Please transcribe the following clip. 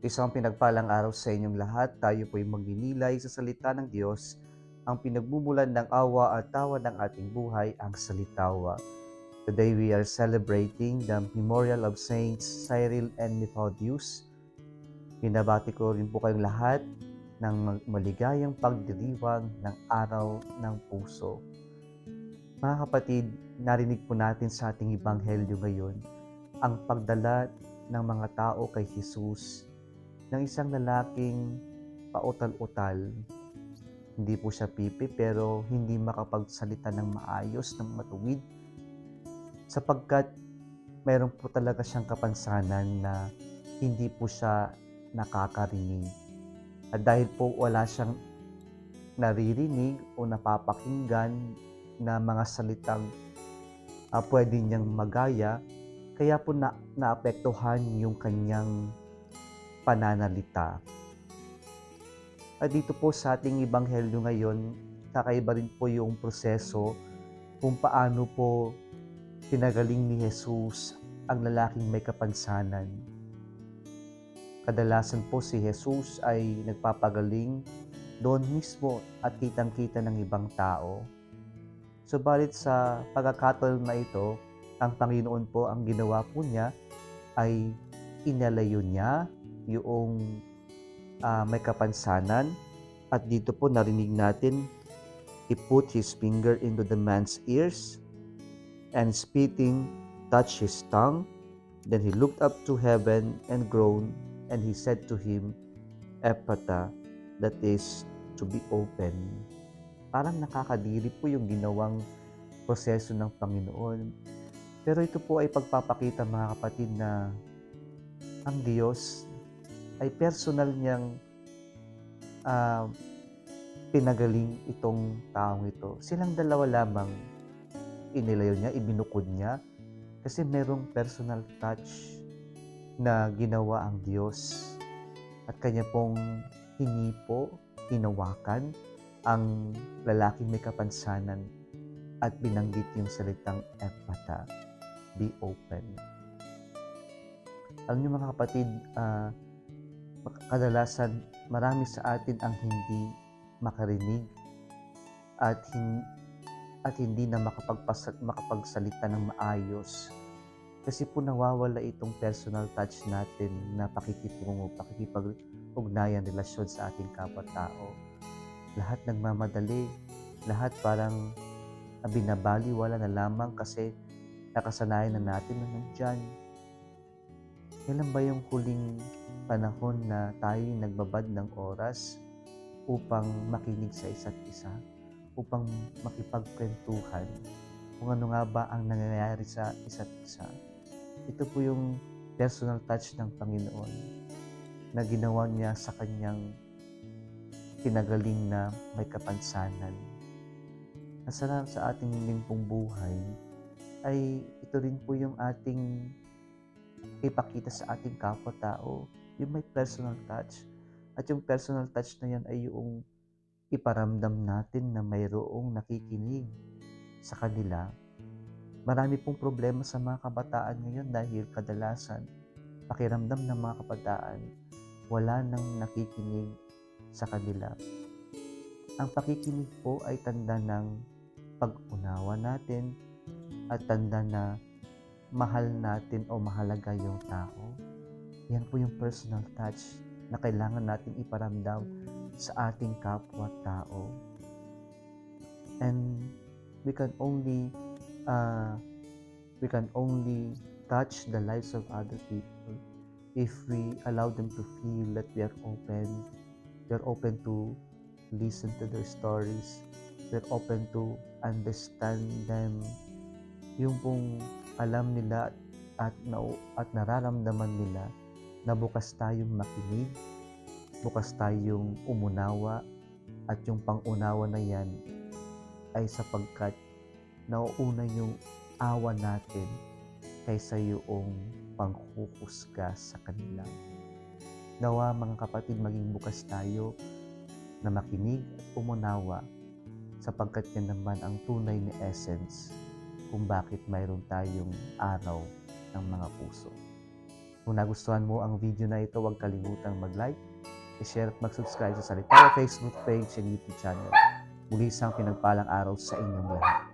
Isang pinagpalang araw sa inyong lahat. Tayo po'y magninilay sa salita ng Diyos, ang pinagmumulan ng awa at tawa ng ating buhay, ang salitawa. Today we are celebrating the memorial of Saints Cyril and Methodius. Pinabati ko rin po kayong lahat ng maligayang pagdiriwang ng araw ng puso. Mga kapatid, narinig po natin sa ating ebanghelyo ngayon ang pagdala ng mga tao kay Jesus ng isang lalaking pautal-utal. Hindi po siya pipi pero hindi makapagsalita ng maayos, ng matuwid, sapagkat mayroon po talaga siyang kapansanan na hindi po siya nakakarinig. At dahil po wala siyang naririnig o napapakinggan na mga salitang pwede niyang magaya, kaya po naapektuhan yung kanyang pananalita. At dito po sa ating ebanghelyo ngayon, kakaiba rin po yung proseso kung paano po pinagaling ni Jesus ang lalaking may kapansanan. Kadalasan po si Jesus ay nagpapagaling doon mismo at kitang-kita ng ibang tao. Subalit sa pagkakataon na ito, ang Panginoon po ang ginawa po niya ay inalayo niya yung may kapansanan, at dito po narinig natin, he put his finger into the man's ears and spitting touched his tongue. Then he looked up to heaven and groaned, and he said to him, Ephphatha, that is, to be open. Parang nakakadiri po yung ginawang proseso ng Panginoon. Pero ito po ay pagpapakita, mga kapatid, na ang Diyos ay personal niyang pinagaling itong taong ito. Silang dalawa lamang, inilayo niya, ibinukod niya, kasi merong personal touch na ginawa ang Diyos. At kanya pong hinipo, hinawakan ang lalaking may kapansanan at binanggit yung salitang Ephphatha, be open. Alam niyo, mga kapatid, kadalasan marami sa atin ang hindi makarinig at hindi na makapagsalita ng maayos, kasi po nawawala itong personal touch natin na pakikitungo, pakikipag-ugnayan, relasyon sa ating kapwa-tao. Lahat nagmamadali, lahat parang binabaliwala na lamang kasi nakasanayan na natin na nandyan. Kailan ba yung huling panahon na tayo nagbabad ng oras upang makinig sa isa't isa, upang makipagkwentuhan kung ano nga ba ang nangyayari sa isa't isa? Ito po yung personal touch ng Panginoon na ginawa niya sa kanyang pinagaling na may kapansanan. Nasarap sa ating limpong buhay ay ito rin po yung ating ipakita sa ating kapwa-tao, yung may personal touch. At yung personal touch na yan ay yung iparamdam natin na mayroong nakikinig sa kanila. Marami pong problema sa mga kabataan ngayon dahil kadalasan pakiramdam ng mga kabataan wala nang nakikinig sa kanila. Ang pakikinig po ay tanda ng pag-unawa natin at tanda na mahal natin o mahalaga yung tao. Yan po yung personal touch na kailangan natin iparamdam sa ating kapwa-tao. And we can only touch the lives of other people if we allow them to feel that we are open to listen to their stories, we're open to understand them. Yung pong alam nila at nararamdaman nila na bukas tayong makinig, bukas tayong umunawa, at yung pang-unawa na yan ay sapagkat nauuna yung awa natin kaysa yung panghuhusga sa kanila. Nawa, mga kapatid, maging bukas tayo na makinig at umunawa, sapagkat yan naman ang tunay na essence kung bakit mayroon tayong araw ng mga puso. Kung nagustuhan mo ang video na ito, huwag kalimutang mag-like, i-share at mag-subscribe sa Salitaya Facebook page and YouTube channel. Muli isang pinagpalang araw sa inyong lahat.